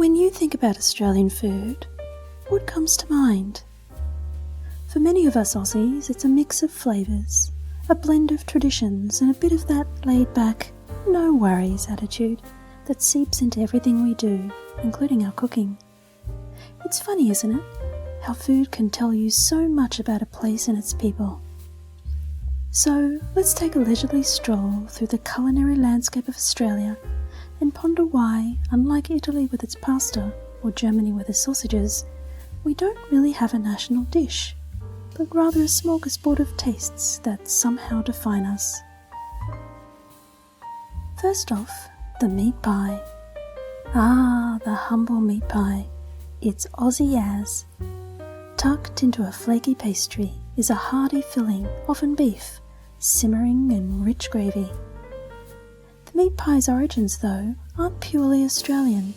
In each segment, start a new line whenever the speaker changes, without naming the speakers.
When you think about Australian food, what comes to mind? For many of us Aussies, it's a mix of flavours, a blend of traditions and a bit of that laid-back, no worries attitude that seeps into everything we do, including our cooking. It's funny, isn't it, how food can tell you so much about a place and its people. So let's take a leisurely stroll through the culinary landscape of Australia and ponder why, unlike Italy with its pasta or Germany with its sausages, we don't really have a national dish, but rather a smorgasbord of tastes that somehow define us. First off, the meat pie. Ah, the humble meat pie. It's Aussie as. Tucked into a flaky pastry is a hearty filling, often beef, simmering in rich gravy. The meat pie's origins, though, aren't purely Australian.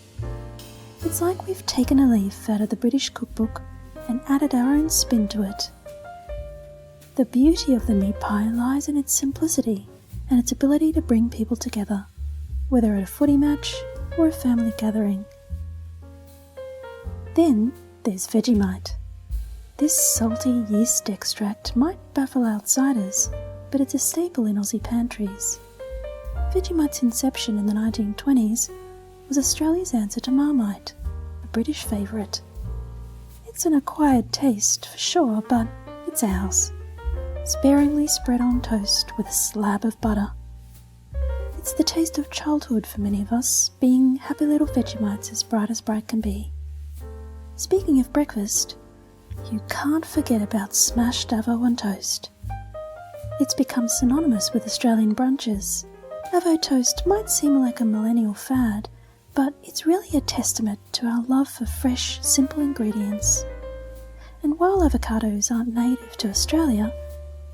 It's like we've taken a leaf out of the British cookbook and added our own spin to it. The beauty of the meat pie lies in its simplicity and its ability to bring people together, whether at a footy match or a family gathering. Then there's Vegemite. This salty yeast extract might baffle outsiders, but it's a staple in Aussie pantries. Vegemite's inception in the 1920s was Australia's answer to Marmite, a British favourite. It's an acquired taste for sure, but it's ours, sparingly spread on toast with a slab of butter. It's the taste of childhood for many of us, being happy little Vegemites as bright can be. Speaking of breakfast, you can't forget about smashed avo on toast. It's become synonymous with Australian brunches. Avo toast might seem like a millennial fad, but it's really a testament to our love for fresh, simple ingredients. And while avocados aren't native to Australia,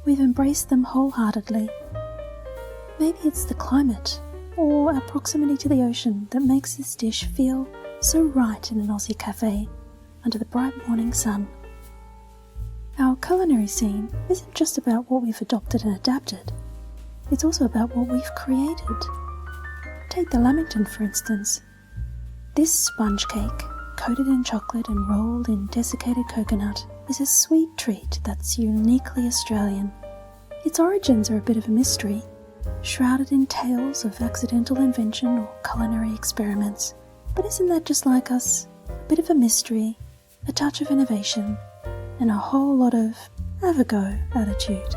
we've embraced them wholeheartedly. Maybe it's the climate, or our proximity to the ocean that makes this dish feel so right in an Aussie cafe, under the bright morning sun. Our culinary scene isn't just about what we've adopted and adapted, it's also about what we've created. Take the lamington for instance. This sponge cake, coated in chocolate and rolled in desiccated coconut, is a sweet treat that's uniquely Australian. Its origins are a bit of a mystery, shrouded in tales of accidental invention or culinary experiments. But isn't that just like us? A bit of a mystery, a touch of innovation, and a whole lot of have a go attitude.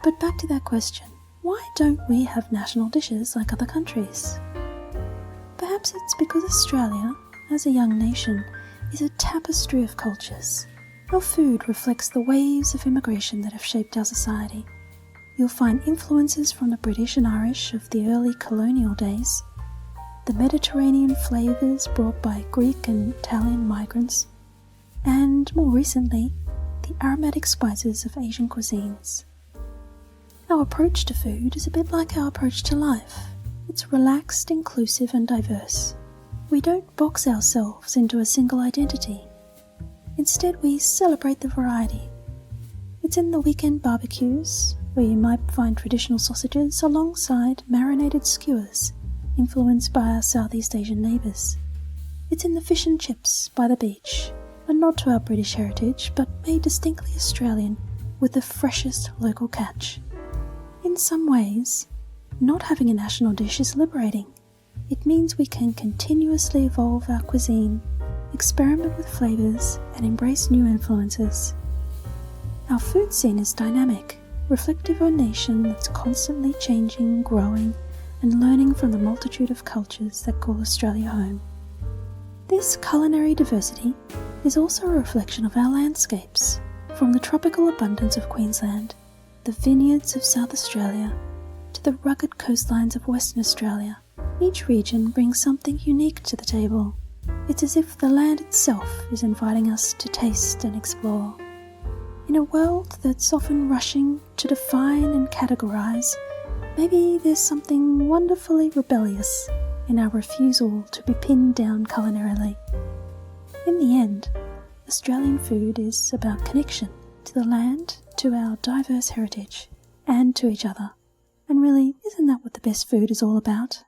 But back to that question, why don't we have national dishes like other countries? Perhaps it's because Australia, as a young nation, is a tapestry of cultures. Our food reflects the waves of immigration that have shaped our society. You'll find influences from the British and Irish of the early colonial days, the Mediterranean flavours brought by Greek and Italian migrants, and more recently, the aromatic spices of Asian cuisines. Our approach to food is a bit like our approach to life. It's relaxed, inclusive and diverse. We don't box ourselves into a single identity. Instead, we celebrate the variety. It's in the weekend barbecues, where you might find traditional sausages alongside marinated skewers, influenced by our Southeast Asian neighbours. It's in the fish and chips by the beach, a nod to our British heritage, but made distinctly Australian with the freshest local catch. In some ways, not having a national dish is liberating. It means we can continuously evolve our cuisine, experiment with flavours, and embrace new influences. Our food scene is dynamic, reflective of a nation that's constantly changing, growing, and learning from the multitude of cultures that call Australia home. This culinary diversity is also a reflection of our landscapes, from the tropical abundance of Queensland, the vineyards of South Australia, to the rugged coastlines of Western Australia. Each region brings something unique to the table. It's as if the land itself is inviting us to taste and explore. In a world that's often rushing to define and categorise, maybe there's something wonderfully rebellious in our refusal to be pinned down culinarily. In the end, Australian food is about connection to the land, to our diverse heritage, and to each other. And really, isn't that what the best food is all about?